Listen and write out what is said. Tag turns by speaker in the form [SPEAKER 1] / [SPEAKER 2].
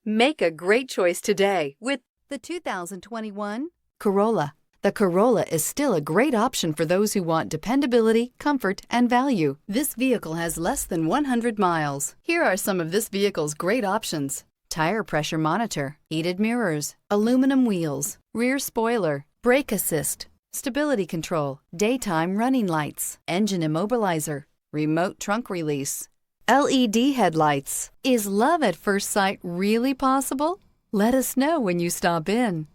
[SPEAKER 1] Make a great choice today with the 2021 Corolla. The Corolla is still a great option for those who want dependability, comfort, and value. This vehicle has less than 100 miles. Here are some of this vehicle's great options: tire pressure monitor, heated mirrors, aluminum wheels, rear spoiler, brake assist, stability control, daytime running lights, engine immobilizer, remote trunk release, LED headlights. Is love at first sight really possible? Let us know when you stop in.